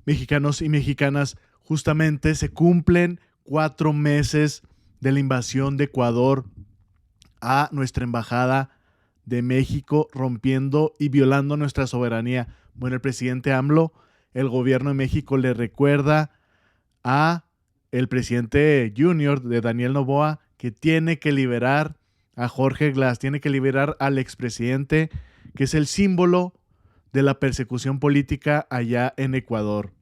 mexicanos y mexicanas, justamente se cumplen 4 meses de la invasión de Ecuador a nuestra embajada de México, rompiendo y violando nuestra soberanía. Bueno, el presidente AMLO, el gobierno de México le recuerda a el presidente junior de Daniel Noboa que tiene que liberar a Jorge Glass, tiene que liberar al expresidente, que es el símbolo de la persecución política allá en Ecuador.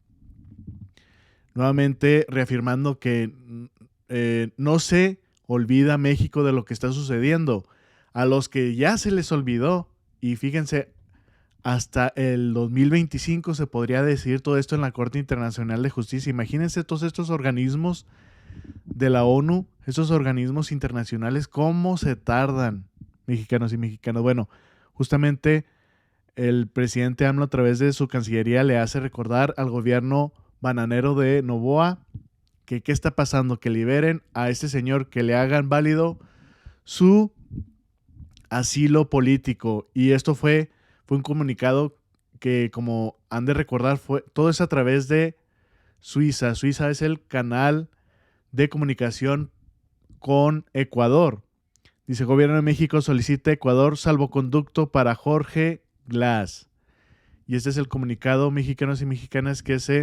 Nuevamente reafirmando que no se olvida México de lo que está sucediendo. A los que ya se les olvidó, y fíjense, hasta el 2025 se podría decidir todo esto en la Corte Internacional de Justicia. Imagínense todos estos organismos de la ONU, esos organismos internacionales, cómo se tardan, mexicanos y mexicanas. Bueno, justamente el presidente AMLO a través de su Cancillería le hace recordar al gobierno bananero de Noboa que qué está pasando, que liberen a este señor, que le hagan válido su asilo político. Y esto fue un comunicado que, como han de recordar, todo es a través de Suiza. Suiza es el canal de comunicación con Ecuador. Dice: Gobierno de México solicita a Ecuador salvoconducto para Jorge Glass. Y este es el comunicado, mexicanos y mexicanas, que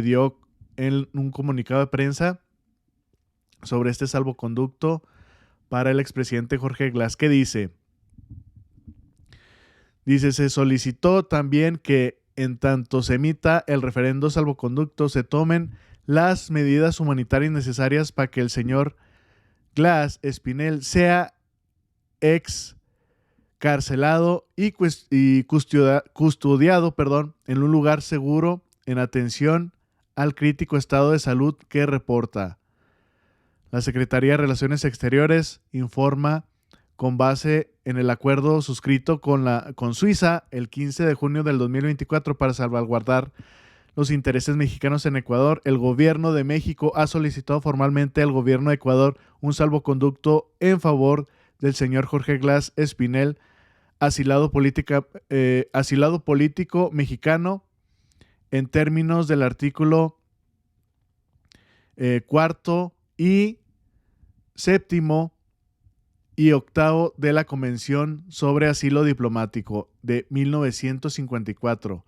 dio en un comunicado de prensa sobre este salvoconducto para el expresidente Jorge Glass. ¿Qué dice? Dice: se solicitó también que en tanto se emita el referendo salvoconducto se tomen las medidas humanitarias necesarias para que el señor Glass Espinel sea excarcelado y custodiado en un lugar seguro en atención al crítico estado de salud que reporta. La Secretaría de Relaciones Exteriores informa con base en el acuerdo suscrito con Suiza el 15 de junio del 2024 para salvaguardar los intereses mexicanos en Ecuador. El gobierno de México ha solicitado formalmente al gobierno de Ecuador un salvoconducto en favor del señor Jorge Glass Espinel, asilado político mexicano en términos del artículo 4º y 7º y 8º de la Convención sobre Asilo Diplomático de 1954,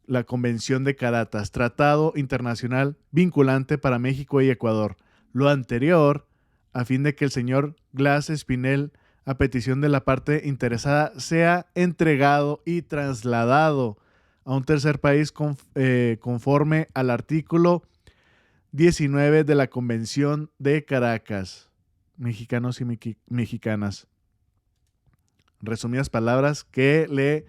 la Convención de Caratas, tratado internacional vinculante para México y Ecuador. Lo anterior, a fin de que el señor Glass Espinel, a petición de la parte interesada, sea entregado y trasladado a un tercer país conforme al artículo 19 de la Convención de Caracas. Mexicanos y mexicanas. Resumidas palabras, que le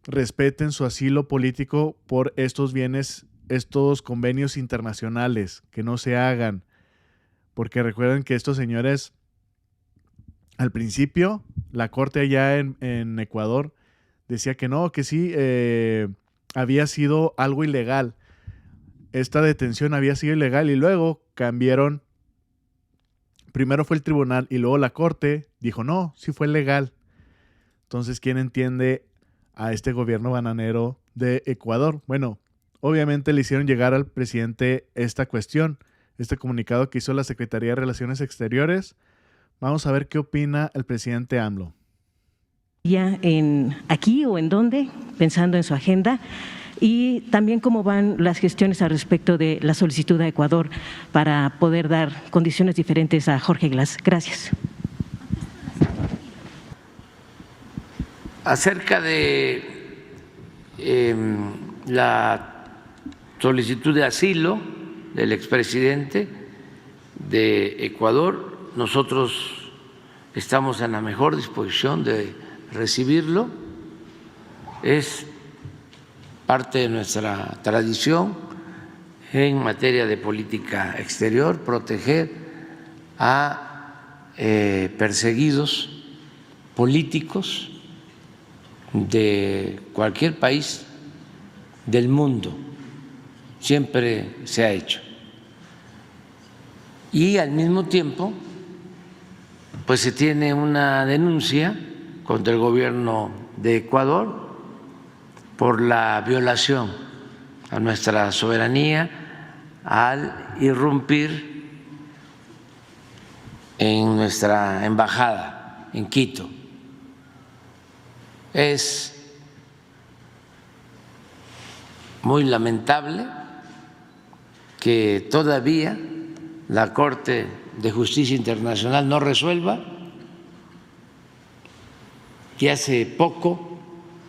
respeten su asilo político por estos bienes, estos convenios internacionales, que no se hagan, porque recuerden que estos señores, al principio, la corte allá en Ecuador decía que no, que sí, había sido algo ilegal, esta detención había sido ilegal, y luego cambiaron. Primero fue el tribunal y luego la corte dijo no, sí fue legal. Entonces, ¿quién entiende a este gobierno bananero de Ecuador? Bueno, obviamente le hicieron llegar al presidente esta cuestión, este comunicado que hizo la Secretaría de Relaciones Exteriores. Vamos a ver qué opina el presidente AMLO. ¿Ya aquí o en dónde? Pensando en su agenda. Y también cómo van las gestiones al respecto de la solicitud a Ecuador para poder dar condiciones diferentes a Jorge Glass. Gracias. Acerca de la solicitud de asilo del expresidente de Ecuador, nosotros estamos en la mejor disposición de recibirlo. Es parte de nuestra tradición en materia de política exterior, proteger a perseguidos políticos de cualquier país del mundo. Siempre se ha hecho. Y al mismo tiempo, pues se tiene una denuncia contra el gobierno de Ecuador por la violación a nuestra soberanía al irrumpir en nuestra embajada en Quito. Es muy lamentable que todavía la Corte de Justicia Internacional no resuelva, y hace poco,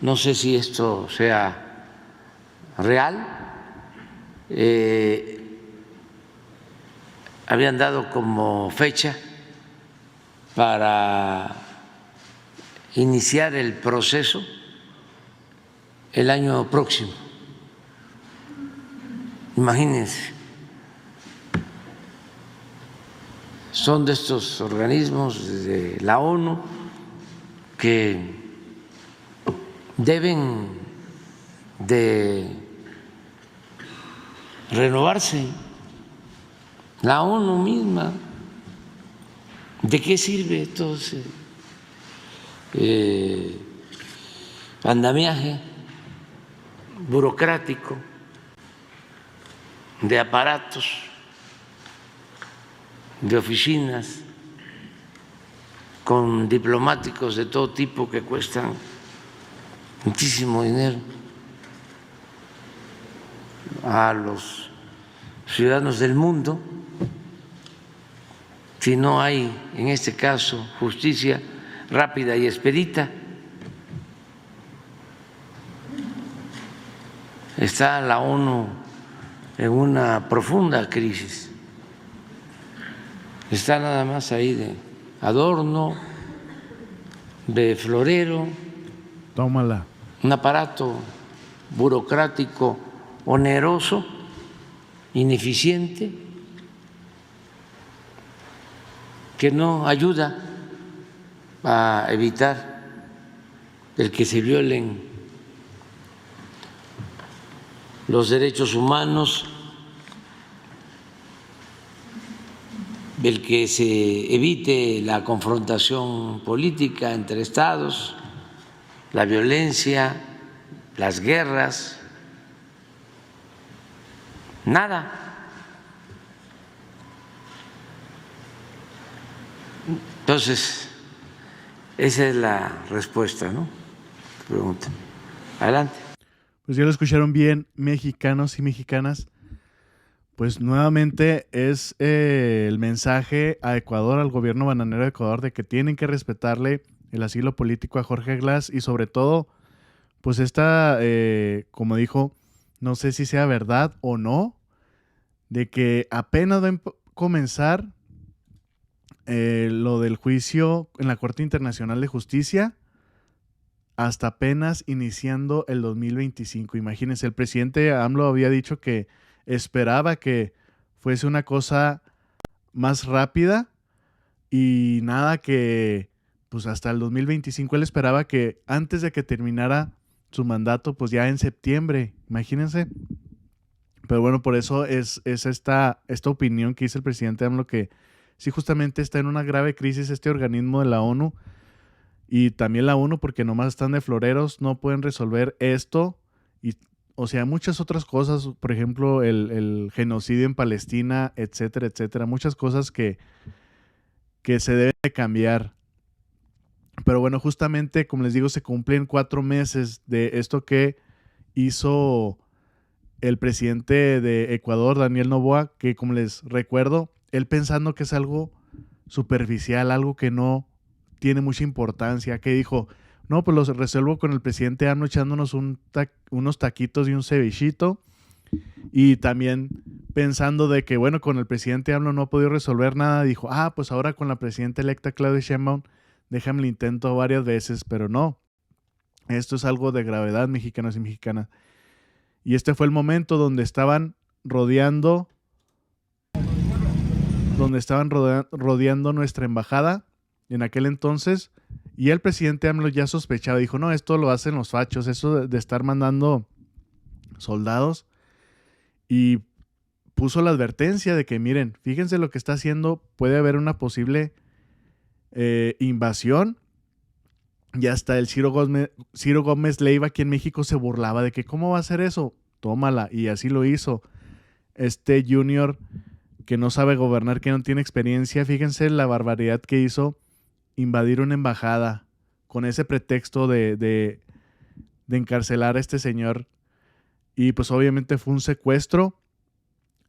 no sé si esto sea real, habían dado como fecha para iniciar el proceso el año próximo. Imagínense, son de estos organismos de la ONU que deben de renovarse. La ONU misma, ¿de qué sirve todo ese andamiaje burocrático de aparatos, de oficinas, con diplomáticos de todo tipo que cuestan muchísimo dinero a los ciudadanos del mundo, si no hay, en este caso, justicia rápida y expedita? Está la ONU en una profunda crisis. Está nada más ahí de adorno, de florero. Tómala. Un aparato burocrático oneroso, ineficiente, que no ayuda a evitar el que se violen los derechos humanos, el que se evite la confrontación política entre estados, la violencia, las guerras. Nada. Entonces, esa es la respuesta, ¿no? Pregunta. Adelante. Pues ya lo escucharon bien, mexicanos y mexicanas. Pues nuevamente es el mensaje a Ecuador, al gobierno bananero de Ecuador, de que tienen que respetarle el asilo político a Jorge Glass y sobre todo, pues esta, como dijo, no sé si sea verdad o no, de que apenas va a comenzar lo del juicio en la Corte Internacional de Justicia, hasta apenas iniciando el 2025. Imagínense, el presidente AMLO había dicho que esperaba que fuese una cosa más rápida y nada, que pues hasta el 2025 él esperaba que antes de que terminara su mandato, pues ya en septiembre, imagínense. Pero bueno, por eso es esta opinión que dice el presidente AMLO, que sí, justamente está en una grave crisis este organismo de la ONU y también la ONU, porque nomás están de floreros, no pueden resolver esto y, o sea, muchas otras cosas, por ejemplo, el genocidio en Palestina, etcétera, etcétera, muchas cosas que se deben de cambiar. Pero bueno, justamente, como les digo, se cumplen 4 meses de esto que hizo el presidente de Ecuador, Daniel Noboa, que como les recuerdo, él pensando que es algo superficial, algo que no tiene mucha importancia, que dijo, no, pues los resuelvo con el presidente AMLO echándonos unos taquitos y un cevichito, y también pensando de que, bueno, con el presidente AMLO no ha podido resolver nada, dijo, pues ahora con la presidenta electa Claudia Sheinbaum, déjame el intento varias veces, pero no, esto es algo de gravedad, mexicanos y mexicanas. Y este fue el momento donde estaban rodeando nuestra embajada en aquel entonces, y el presidente AMLO ya sospechaba, dijo, no, esto lo hacen los fachos, eso de estar mandando soldados, y puso la advertencia de que, miren, fíjense lo que está haciendo, puede haber una posible invasión, Y hasta el Ciro Gómez Leiva aquí en México se burlaba de que ¿cómo va a hacer eso? Tómala. Y así lo hizo. Este Junior que no sabe gobernar, que no tiene experiencia, fíjense la barbaridad que hizo, invadir una embajada con ese pretexto de encarcelar a este señor. Y pues obviamente fue un secuestro.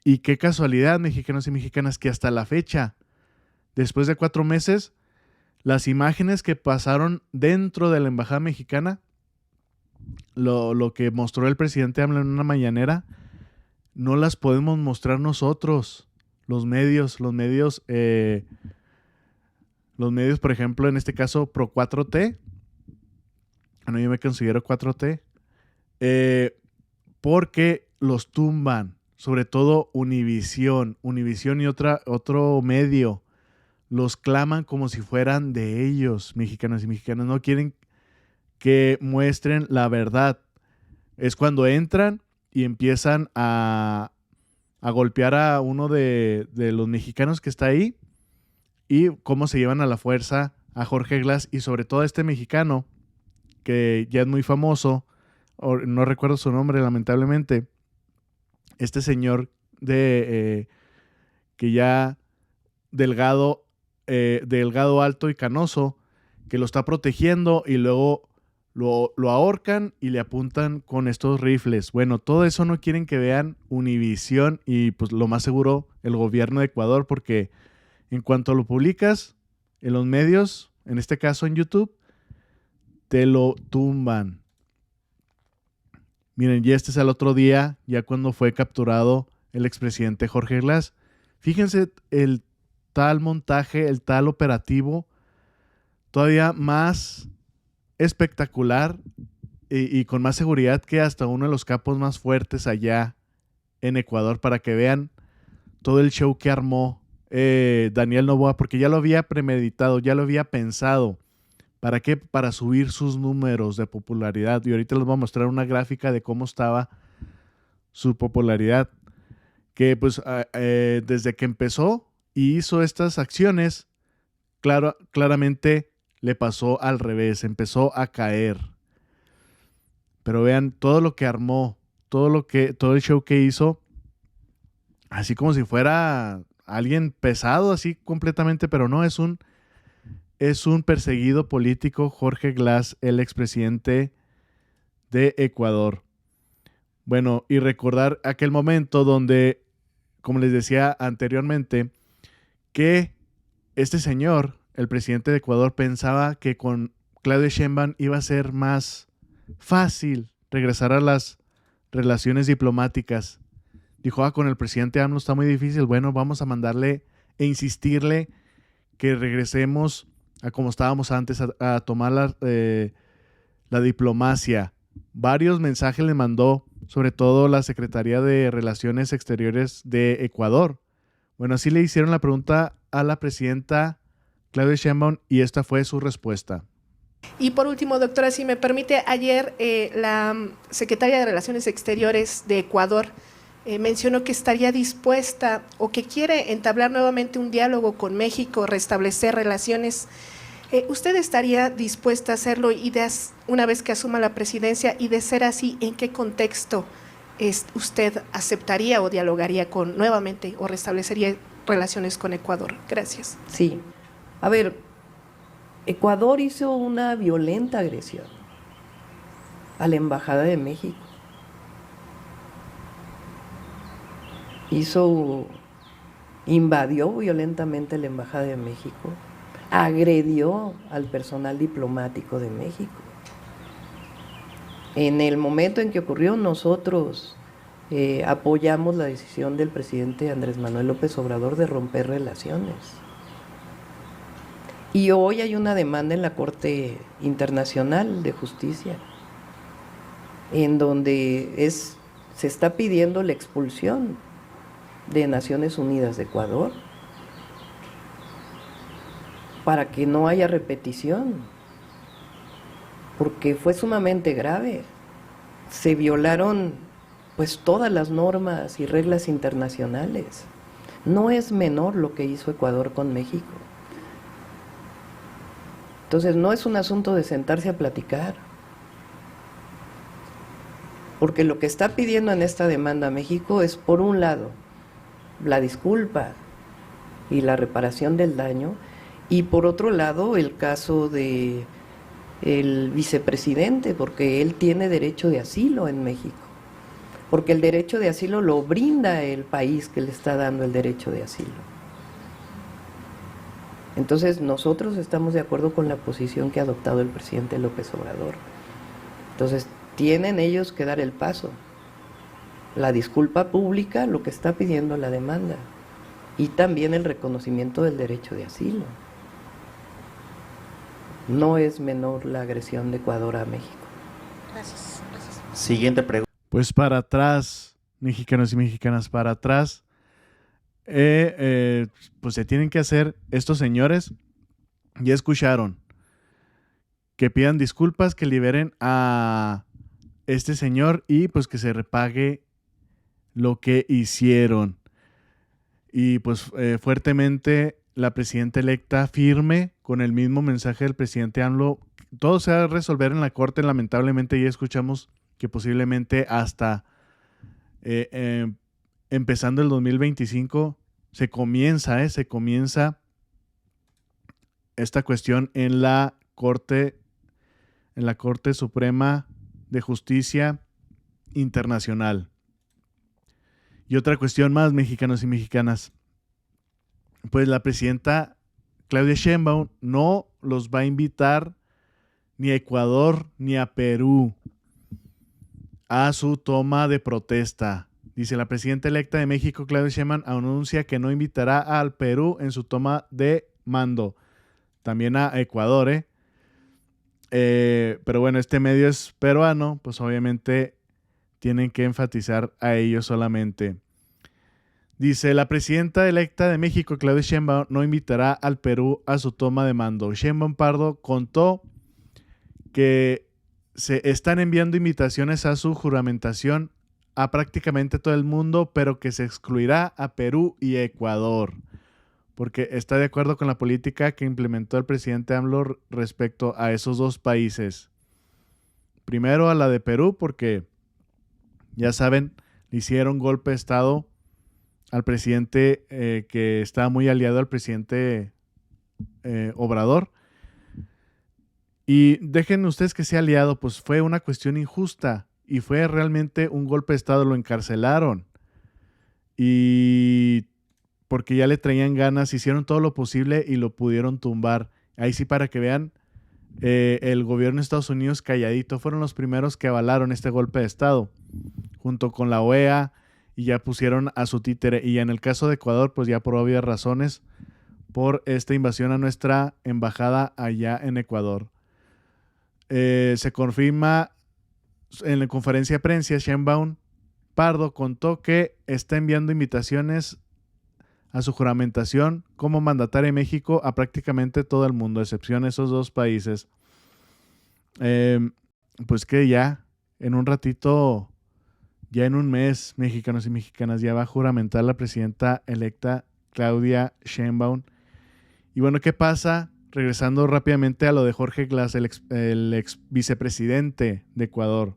Y qué casualidad, mexicanos y mexicanas, que hasta la fecha, después de 4 meses, las imágenes que pasaron dentro de la embajada mexicana, lo que mostró el presidente AMLO en una mañanera, no las podemos mostrar nosotros, los medios, por ejemplo, en este caso, Pro 4T. Bueno, yo me considero 4T. Porque los tumban, sobre todo Univisión y otro medio, los claman como si fueran de ellos, mexicanos y mexicanas, no quieren que muestren la verdad. Es cuando entran y empiezan a golpear a uno de los mexicanos que está ahí y cómo se llevan a la fuerza a Jorge Glass y sobre todo a este mexicano que ya es muy famoso, no recuerdo su nombre lamentablemente, este señor que ya delgado, alto y canoso, que lo está protegiendo y luego lo ahorcan y le apuntan con estos rifles. Bueno, todo eso no quieren que vean Univisión y pues lo más seguro el gobierno de Ecuador, porque en cuanto lo publicas en los medios, en este caso en YouTube, te lo tumban. Miren, y este es el otro día, ya cuando fue capturado el expresidente Jorge Glass. Fíjense el tal montaje, el tal operativo, todavía más espectacular y con más seguridad que hasta uno de los capos más fuertes allá en Ecuador, para que vean todo el show que armó Daniel Noboa, porque ya lo había premeditado, ya lo había pensado. ¿Para qué? Para subir sus números de popularidad. Y ahorita les voy a mostrar una gráfica de cómo estaba su popularidad. Que pues desde que empezó y hizo estas acciones, claramente le pasó al revés, empezó a caer. Pero vean todo lo que armó, todo el show que hizo, así como si fuera alguien pesado, así completamente, pero no, es un perseguido político, Jorge Glass, el expresidente de Ecuador. Bueno, y recordar aquel momento donde, como les decía anteriormente, que este señor, el presidente de Ecuador, pensaba que con Claudia Sheinbaum iba a ser más fácil regresar a las relaciones diplomáticas. Dijo, con el presidente AMLO está muy difícil. Bueno, vamos a mandarle e insistirle que regresemos a como estábamos antes, a tomar la diplomacia. Varios mensajes le mandó, sobre todo la Secretaría de Relaciones Exteriores de Ecuador. Bueno, así le hicieron la pregunta a la presidenta Claudia Sheinbaum y esta fue su respuesta. Y por último, doctora, si me permite, ayer la Secretaria de Relaciones Exteriores de Ecuador mencionó que estaría dispuesta o que quiere entablar nuevamente un diálogo con México, restablecer relaciones. ¿Usted estaría dispuesta a hacerlo y una vez que asuma la presidencia? Y de ser así, ¿en qué contexto usted aceptaría o dialogaría nuevamente o restablecería relaciones con Ecuador? Gracias. Sí. A ver, Ecuador hizo una violenta agresión a la Embajada de México. Invadió violentamente la Embajada de México, agredió al personal diplomático de México. En el momento en que ocurrió, nosotros apoyamos la decisión del presidente Andrés Manuel López Obrador de romper relaciones. Y hoy hay una demanda en la Corte Internacional de Justicia, en donde se está pidiendo la expulsión de Naciones Unidas de Ecuador para que no haya repetición, porque fue sumamente grave. Se violaron pues todas las normas y reglas internacionales. No es menor lo que hizo Ecuador con México. Entonces no es un asunto de sentarse a platicar, porque lo que está pidiendo en esta demanda México es, por un lado, la disculpa y la reparación del daño, y por otro lado el caso de el vicepresidente, porque él tiene derecho de asilo en México, porque el derecho de asilo lo brinda el país que le está dando el derecho de asilo. Entonces nosotros estamos de acuerdo con la posición que ha adoptado el presidente López Obrador. Entonces tienen ellos que dar el paso, la disculpa pública, lo que está pidiendo la demanda, y también el reconocimiento del derecho de asilo. No es menor la agresión de Ecuador a México. Gracias. Siguiente pregunta. Pues para atrás, mexicanos y mexicanas, para atrás, pues se tienen que hacer estos señores. Ya escucharon, que pidan disculpas, que liberen a este señor y pues que se repague lo que hicieron. Y pues fuertemente la presidenta electa firme con el mismo mensaje del presidente AMLO. Todo se va a resolver en la corte. Lamentablemente ya escuchamos que posiblemente hasta empezando el 2025 se comienza esta cuestión en la Corte Suprema de Justicia Internacional. Y otra cuestión más, mexicanos y mexicanas. Pues la presidenta Claudia Sheinbaum no los va a invitar ni a Ecuador ni a Perú a su toma de protesta. Dice la presidenta electa de México, Claudia Sheinbaum, anuncia que no invitará al Perú en su toma de mando. También a Ecuador, pero bueno, este medio es peruano, pues obviamente tienen que enfatizar a ellos solamente. Dice, la presidenta electa de México, Claudia Sheinbaum, no invitará al Perú a su toma de mando. Sheinbaum Pardo contó que se están enviando invitaciones a su juramentación a prácticamente todo el mundo, pero que se excluirá a Perú y Ecuador, porque está de acuerdo con la política que implementó el presidente AMLO respecto a esos dos países. Primero a la de Perú, porque ya saben, le hicieron golpe de Estado al presidente que estaba muy aliado al presidente Obrador. Y dejen ustedes que sea aliado, pues fue una cuestión injusta y fue realmente un golpe de Estado, lo encarcelaron. Y porque ya le traían ganas, hicieron todo lo posible y lo pudieron tumbar. Ahí sí, para que vean, el gobierno de Estados Unidos calladito, fueron los primeros que avalaron este golpe de Estado, junto con la OEA, y ya pusieron a su títere. Y en el caso de Ecuador, pues ya por obvias razones, por esta invasión a nuestra embajada allá en Ecuador. Se confirma en la conferencia de prensa, Sheinbaum Pardo contó que está enviando invitaciones a su juramentación como mandataria de México a prácticamente todo el mundo, a excepción de esos dos países. Pues que ya en un ratito, ya en un mes, mexicanos y mexicanas, ya va a juramentar la presidenta electa Claudia Sheinbaum. Y bueno, ¿qué pasa? Regresando rápidamente a lo de Jorge Glass, el ex vicepresidente de Ecuador.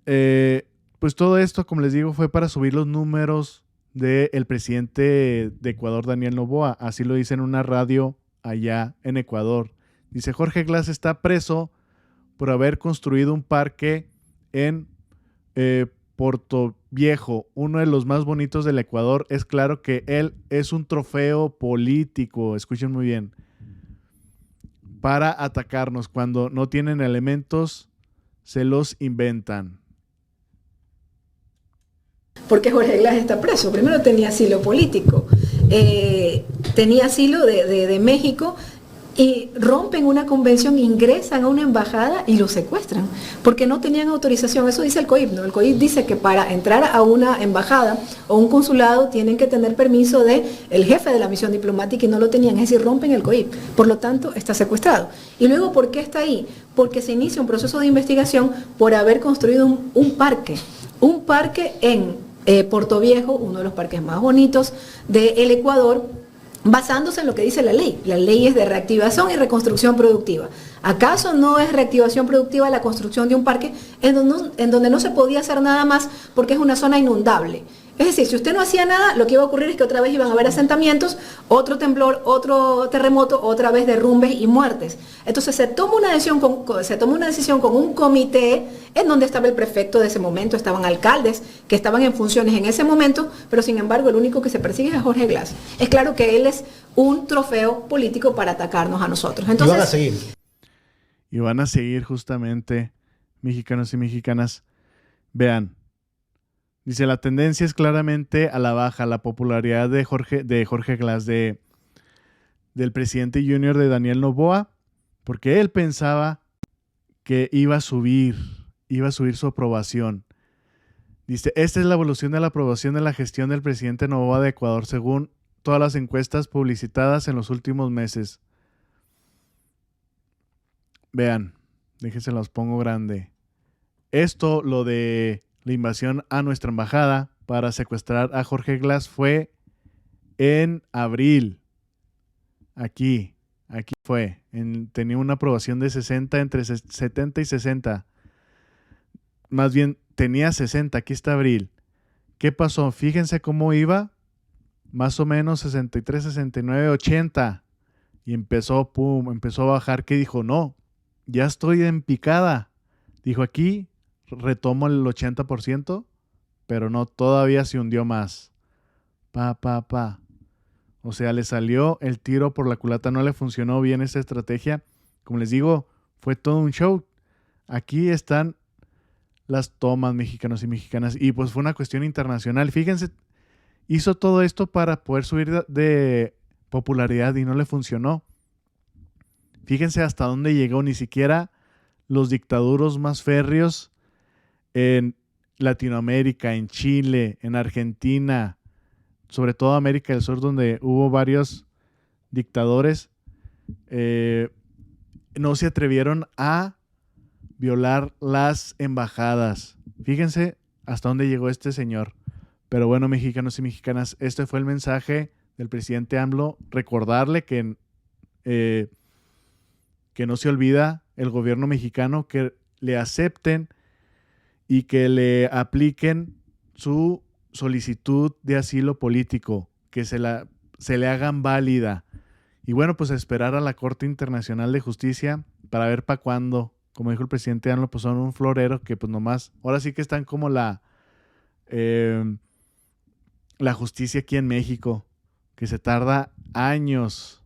Pues todo esto, como les digo, fue para subir los números del presidente de Ecuador, Daniel Noboa. Así lo dice en una radio allá en Ecuador. Dice, Jorge Glass está preso por haber construido un parque en Puerto Viejo, uno de los más bonitos del Ecuador. Es claro que él es un trofeo político, escuchen muy bien, para atacarnos. Cuando no tienen elementos, se los inventan. Porque Jorge Glass está preso. Primero tenía asilo político, tenía asilo de México, y rompen una convención, ingresan a una embajada y lo secuestran, porque no tenían autorización. Eso dice el COIP, ¿no? El COIP dice que para entrar a una embajada o un consulado tienen que tener permiso del jefe de la misión diplomática y no lo tenían, es decir, rompen el COIP. Por lo tanto, está secuestrado. Y luego, ¿por qué está ahí? Porque se inicia un proceso de investigación por haber construido un parque en Puerto Viejo, uno de los parques más bonitos del Ecuador, basándose en lo que dice la ley. La ley es de reactivación y reconstrucción productiva. ¿Acaso no es reactivación productiva la construcción de un parque en donde no se podía hacer nada más porque es una zona inundable? Es decir, si usted no hacía nada, lo que iba a ocurrir es que otra vez iban a haber asentamientos, otro temblor, otro terremoto, otra vez derrumbes y muertes. Entonces se toma una decisión con un comité en donde estaba el prefecto de ese momento, estaban alcaldes que estaban en funciones en ese momento, pero sin embargo el único que se persigue es a Jorge Glass. Es claro que él es un trofeo político para atacarnos a nosotros. Entonces, y van a seguir. Y van a seguir justamente, mexicanos y mexicanas. Vean. Dice, la tendencia es claramente a la baja, la popularidad de Jorge Glass, del presidente junior de Daniel Noboa, porque él pensaba que iba a subir su aprobación. Dice, esta es la evolución de la aprobación de la gestión del presidente Noboa de Ecuador, según todas las encuestas publicitadas en los últimos meses. Vean, déjense los pongo grande. Esto, lo de la invasión a nuestra embajada para secuestrar a Jorge Glass, fue en abril. Aquí fue. Tenía una aprobación de 60, entre 70 y 60. Más bien, tenía 60. Aquí está abril. ¿Qué pasó? Fíjense cómo iba. Más o menos 63, 69, 80. Y empezó a bajar. ¿Qué dijo? No, ya estoy en picada. Dijo, aquí retomo el 80%, pero no, todavía se hundió más. O sea, le salió el tiro por la culata, no le funcionó bien esa estrategia. Como les digo, fue todo un show. Aquí están las tomas, mexicanos y mexicanas, y pues fue una cuestión internacional. Fíjense, hizo todo esto para poder subir de popularidad y no le funcionó. Fíjense hasta dónde llegó. Ni siquiera los dictaduros más férreos en Latinoamérica, en Chile, en Argentina, sobre todo América del Sur, donde hubo varios dictadores, no se atrevieron a violar las embajadas. Fíjense hasta dónde llegó este señor. Pero bueno, mexicanos y mexicanas, este fue el mensaje del presidente AMLO. Recordarle que no se olvida el gobierno mexicano, que le acepten y que le apliquen su solicitud de asilo político, que se le hagan válida. Y bueno, pues a esperar a la Corte Internacional de Justicia para ver para cuándo. Como dijo el presidente AMLO, pues son un florero que pues nomás, ahora sí que están como la justicia aquí en México, que se tarda años,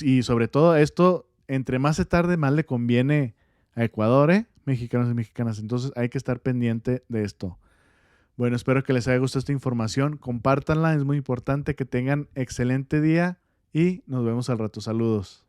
y sobre todo esto, entre más se tarde, más le conviene a Ecuador, mexicanos y mexicanas. Entonces hay que estar pendiente de esto. Bueno, espero que les haya gustado esta información. Compártanla, es muy importante. Que tengan excelente día y nos vemos al rato. Saludos.